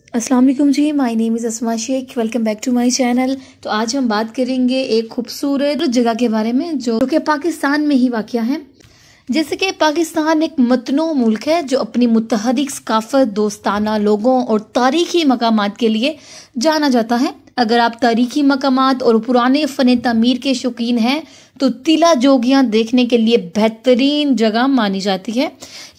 अस्सलाम वालेकुम जी, my name is Asma Shaikh. Welcome back to my channel. तो आज हम बात करेंगे एक खूबसूरत जगह के बारे में जो कि पाकिस्तान में ही वाक़या है। जैसे कि पाकिस्तान एक मतनू मुल्क है जो अपनी मुतहदिक सकाफत, दोस्ताना लोगों और तारीखी मकामात के लिए जाना जाता है। अगर आप तारीखी मकामात और पुराने फ़न तामीर के शौकीन हैं तो टीला जोगियां देखने के लिए बेहतरीन जगह मानी जाती है।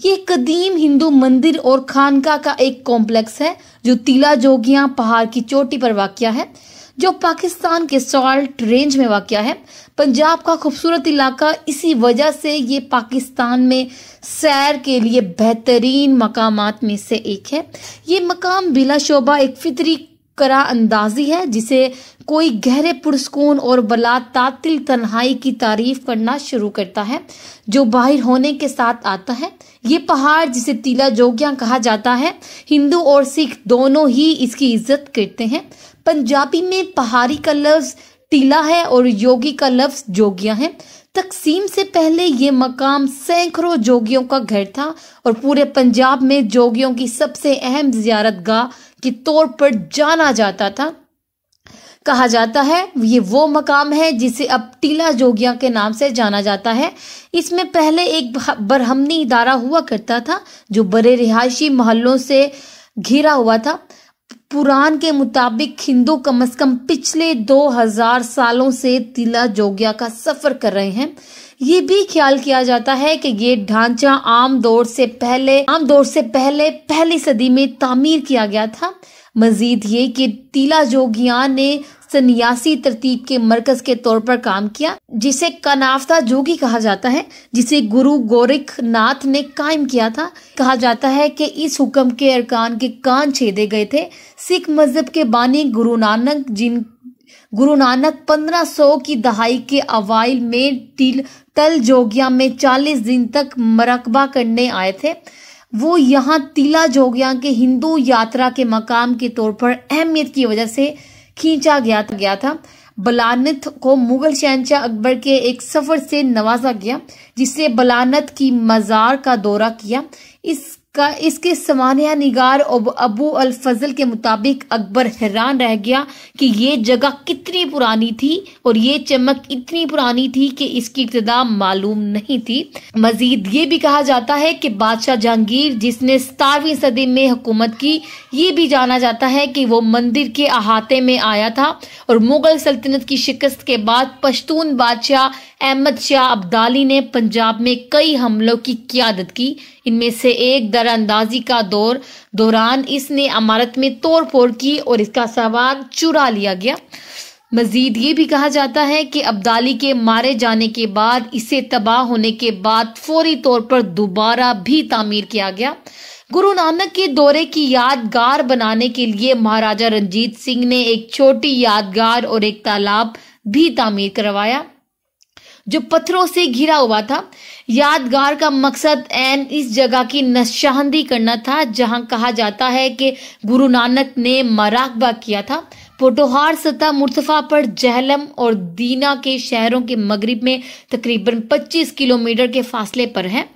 ये कदीम हिंदू मंदिर और खानका का एक कॉम्प्लेक्स है जो टीला जोगियां पहाड़ की चोटी पर वाक़या है, जो पाकिस्तान के सॉल्ट रेंज में वाक़या है। पंजाब का खूबसूरत इलाका, इसी वजह से ये पाकिस्तान में सैर के लिए बेहतरीन मकामात में से एक है। ये मकाम बिलाशोबा एक फितरी करा अंदाजी है जिसे कोई गहरे पुरस्कून और बला तातिल तन्हाई की तारीफ करना शुरू करता है जो बाहर होने के साथ आता है। ये पहाड़ जिसे टीला जोगियां कहा जाता है, हिंदू और सिख दोनों ही इसकी इज्जत करते हैं। पंजाबी में पहाड़ी का लफ्ज टीला है और योगी का लफ्ज जोगियां है। तकसीम से पहले ये मकाम सैकड़ों जोगियों का घर था और पूरे पंजाब में जोगियों की सबसे अहम जियारतगाह के तौर पर जाना जाता था। कहा जाता है ये वो मकाम है जिसे अब टीला जोगियां के नाम से जाना जाता है। इसमें पहले एक बरहमनी इदारा हुआ करता था जो बड़े रिहायशी मोहल्लों से घिरा हुआ था। पुराण के मुताबिक हिंदू कम से कम पिछले 2000 सालों से टीला जोगिया का सफर कर रहे हैं। ये भी ख्याल किया जाता है कि ये ढांचा आम दौर से पहले पहली सदी में तामीर किया गया था। मजीद ये कि टीला जोगियां ने सन्यासी तरतीब के मरकज के तौर पर काम किया जिसे कनाफ्ता जोगी कहा जाता है, जिसे गुरु गोरखनाथ ने कायम किया था। कहा जाता है कि इस हुक्म के अरकान के कान छेदे गए थे। सिख मजहब के बानी गुरु नानक 1500 की दहाई के अवाइल में टल जोगिया में 40 दिन तक मरकबा करने आए थे। वो यहाँ टीला जोगिया के हिंदू यात्रा के मकाम के तौर पर अहमियत की वजह से खींचा गया था। बलानत को मुगल शहंशाह अकबर के एक सफर से नवाजा गया जिससे बलानत की मजार का दौरा किया। इसके समानिया निगार अबू अल फजल के मुताबिक अकबर हैरान रह गया कि ये जगह कितनी पुरानी थी और ये चमक इतनी पुरानी थी कि इसकी इब्तिदा मालूम नहीं थी। मजीद ये भी कहा जाता है कि बादशाह जहांगीर जिसने 17वीं सदी में हुकूमत की, ये भी जाना जाता है कि वो मंदिर के अहाते में आया था और मुगल सल्तनत की शिकस्त के बाद पश्तून बादशाह अहमद शाह अब्दाली ने पंजाब में कई हमलों की क़ियादत की। इनमें से एक दरअंदाजी का दौरान इसने इमारत में तोड़ फोड़ की और इसका सामान चुरा लिया गया। मजीद ये भी कहा जाता है कि अब्दाली के मारे जाने के बाद इसे तबाह होने के बाद फौरी तौर पर दोबारा भी तामीर किया गया। गुरु नानक के दौरे की यादगार बनाने के लिए महाराजा रंजीत सिंह ने एक छोटी यादगार और एक तालाब भी तामीर करवाया जो पत्थरों से घिरा हुआ था। यादगार का मकसद ऐन इस जगह की नक्शाबंदी करना था जहां कहा जाता है कि गुरु नानक ने मराकबा किया था। पोटोहार सतह मुर्तफा पर जहलम और दीना के शहरों के मगरिब में तकरीबन 25 किलोमीटर के फासले पर है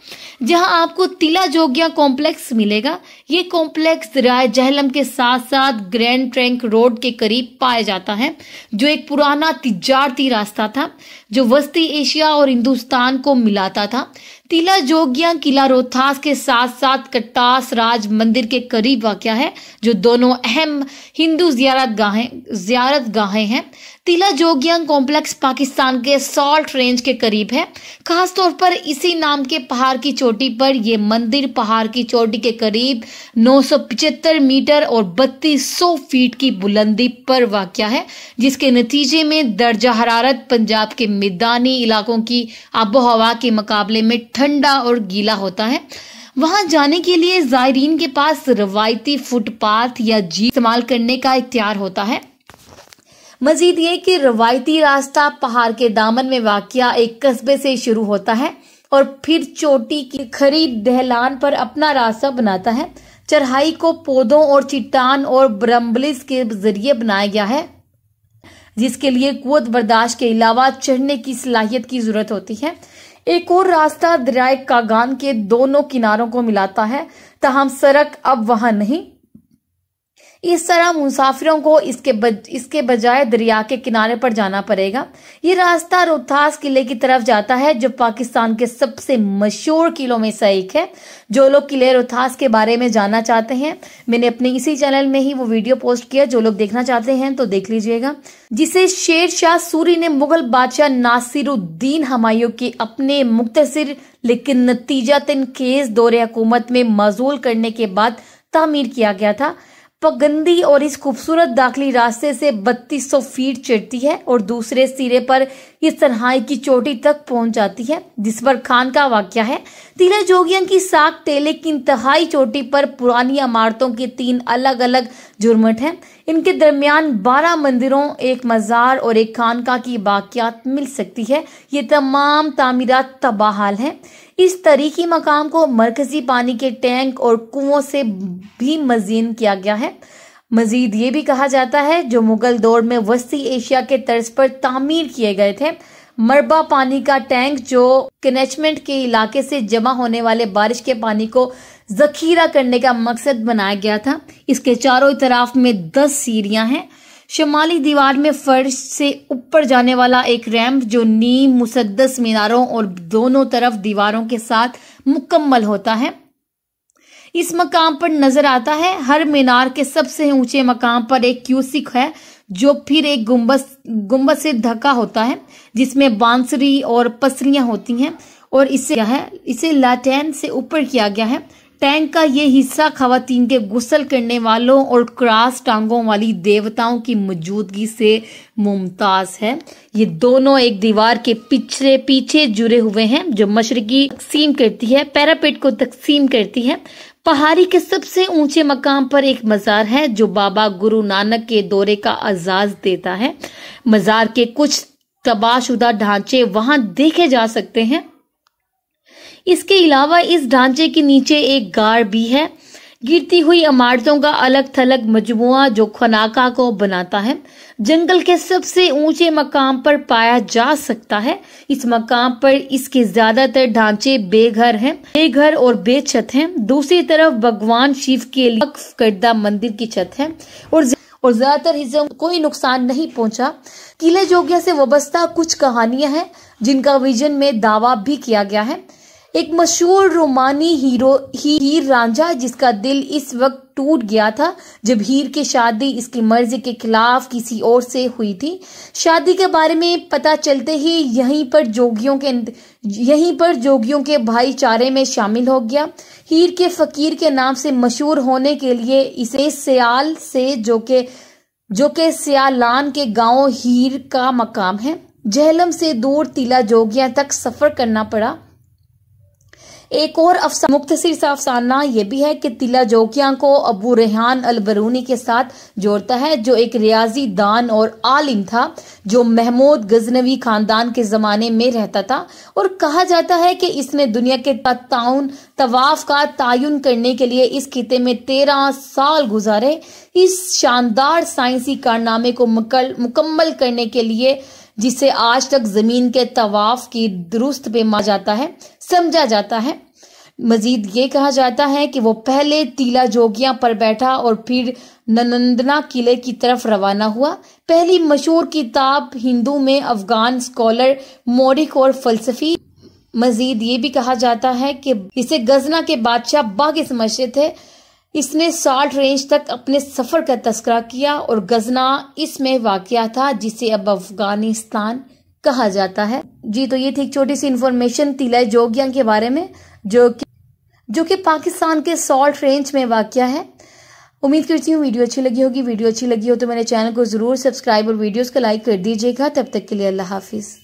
जहां आपको टीला जोगिया कॉम्प्लेक्स मिलेगा। ये कॉम्प्लेक्स दरिया जहलम के साथ साथ ग्रैंड ट्रंक रोड के करीब पाया जाता है जो एक पुराना तिजारती रास्ता था जो वस्ती एशिया और हिंदुस्तान को मिलाता था। टीला जोगिया किला रोहतास के साथ साथ कटास राज मंदिर के करीब वाक़या है जो दोनों अहम हिंदू जियारतगाहें हैं। टीला जोगिया कॉम्प्लेक्स पाकिस्तान के सॉल्ट रेंज के करीब है। खासतौर पर इसी नाम के पहाड़ की चोटी पर यह मंदिर पहाड़ की चोटी के करीब 975 मीटर और 3200 फीट की बुलंदी पर वाक़या है जिसके नतीजे में दर्जा हरारत पंजाब के मैदानी इलाकों की आबो हवा के मुकाबले में ठंडा और गीला होता है। वहां जाने के लिए ज़ायरीन के पास रवायती फुटपाथ या जीप इस्तेमाल करने का इख्तियार होता है। मजीद ये कि रवायती रास्ता पहाड़ के दामन में वाक़या एक कस्बे से शुरू होता है और फिर चोटी की खड़ी ढलान पर अपना रास्ता बनाता है। चढ़ाई को पौधों और चट्टान और ब्रम्बलिस के जरिए बनाया गया है जिसके लिए कुव्वत बर्दाश्त के अलावा चढ़ने की सलाहियत की जरूरत होती है। एक और रास्ता दरिया कागान के दोनों किनारों को मिलाता है, ताहम सड़क अब वहां नहीं। इस तरह मुसाफिरों को इसके बजाय दरिया के किनारे पर जाना पड़ेगा। ये रास्ता रोहतास किले की तरफ जाता है, जो पाकिस्तान के सबसे मशहूर किलों में से एक है। जो लोग किले रोहतास के बारे में जानना चाहते हैं, मैंने अपने इसी चैनल में ही वो वीडियो पोस्ट किया, जो लोग देखना चाहते हैं तो देख लीजिएगा, जिसे शेर शाह सूरी ने मुगल बादशाह नासिरुद्दीन हुमायूं के अपने मुख्तसर लेकिन नतीजतन खेज दौरे हुकूमत में मौजूल करने के बाद तामीर किया गया था। पगंदी और इस खूबसूरत दाखिली रास्ते से 3200 फीट चढ़ती है और दूसरे सिरे पर इस तन्हाई की चोटी तक पहुंच जाती है, जिस पर खान का वाक़या है। टीला जोगियां की साख टेले की इंतहाई चोटी पर पुरानी इमारतों के 3 अलग अलग झुरमुट हैं। इनके दरमियान 12 मंदिरों, एक मजार और एक खानका की बाकियात मिल सकती है। ये तमाम तामीरात तबाहाल हैं। इस तारीखी मकाम को मरकजी पानी के टैंक और कुओं से भी मज़ीन किया गया है। मजीद ये भी कहा जाता है जो मुगल दौर में वस्ती एशिया के तर्ज पर तामीर किए गए थे। मरबा पानी का टैंक जो कैचमेंट के इलाके से जमा होने वाले बारिश के पानी को जखीरा करने का मकसद बनाया गया था। इसके चारों तरफ में 10 सीढ़ियां हैं। शमाली दीवार में फर्श से ऊपर जाने वाला एक रैंप जो नीम मुसद्दस मीनारों और दोनों तरफ दीवारों के साथ मुकम्मल होता है, इस मकाम पर नजर आता है। हर मीनार के सबसे ऊंचे मकाम पर एक क्यूसिक है, जो फिर एक गुंबद से ढका होता है, जिसमें बांसुरी और पसरियां होती हैं, और इसे लाटेन से ऊपर किया गया है। टैंक का ये हिस्सा खवातीन के गुस्ल करने वालों और क्रॉस टांगों वाली देवताओं की मौजूदगी से मुमताज है। ये दोनों एक दीवार के पीछे जुड़े हुए हैं, जो मशरकी तकसीम करती है, पैरापेट को तकसीम करती है। पहाड़ी के सबसे ऊंचे मकाम पर एक मजार है, जो बाबा गुरु नानक के दौरे का आजाज देता है। मजार के कुछ तबाहशुदा ढांचे वहां देखे जा सकते हैं। इसके अलावा इस ढांचे के नीचे एक गार भी है। गिरती हुई इमारतों का अलग थलग मजमुआ जो खनाका को बनाता है, जंगल के सबसे ऊंचे मकाम पर पाया जा सकता है। इस मकाम पर इसके ज्यादातर ढांचे बेघर और बेछत हैं। दूसरी तरफ भगवान शिव के लिए वक्फ करदा मंदिर की छत है और ज्यादातर हिस्सों को कोई नुकसान नहीं पहुंचा। किले जोगिया से वाबस्ता कुछ कहानियां हैं जिनका विजन में दावा भी किया गया है। एक मशहूर रोमानी हीरो हीर रांझा, जिसका दिल इस वक्त टूट गया था जब हीर की शादी इसकी मर्जी के खिलाफ किसी और से हुई थी। शादी के बारे में पता चलते ही यहीं पर जोगियों के भाईचारे में शामिल हो गया। हीर के फकीर के नाम से मशहूर होने के लिए इसे सियाल से जो के सियालान के गांव हीर का मकाम है, जहलम से दूर टीला जोगिया तक सफर करना पड़ा। एक और मुख्तसर सा अफसाना यह भी है कि टीला जोगिया को अबू रेहान अल बरूनी के साथ जोड़ता है, जो एक रियाजी दान और आलिम था, जो महमूद गजनवी खानदान के जमाने में रहता था, और कहा जाता है कि इसने दुनिया के तवाफ का तयन करने के लिए इस खिते में 13 साल गुजारे। इस शानदार साइंसी कारनामे को मुकम्मल करने के लिए, जिसे आज तक जमीन के तवाफ की दुरुस्त पे समझा जाता है। मजीद ये कहा जाता है कि वो पहले टीला जोगिया पर बैठा और फिर ननंदना किले की तरफ रवाना हुआ। पहली मशहूर किताब हिंदू में अफगान स्कॉलर मोरिक और फलसफी। मजीद ये भी कहा जाता है कि इसे गजना के बादशाह बागी समझते थे। इसने 60 रेंज तक अपने सफर का तस्करा किया और गजना इसमें वाक़या था, जिसे अब अफगानिस्तान कहा जाता है। जी, तो ये थी एक छोटी सी इन्फॉर्मेशन टीला जोगिया के बारे में, जो कि पाकिस्तान के 60 रेंज में वाक़या है। उम्मीद करती हूँ वीडियो अच्छी लगी होगी। वीडियो अच्छी लगी हो तो मेरे चैनल को जरूर सब्सक्राइब और वीडियोस को लाइक कर दीजिएगा। तब तक के लिए अल्लाह हाफिज।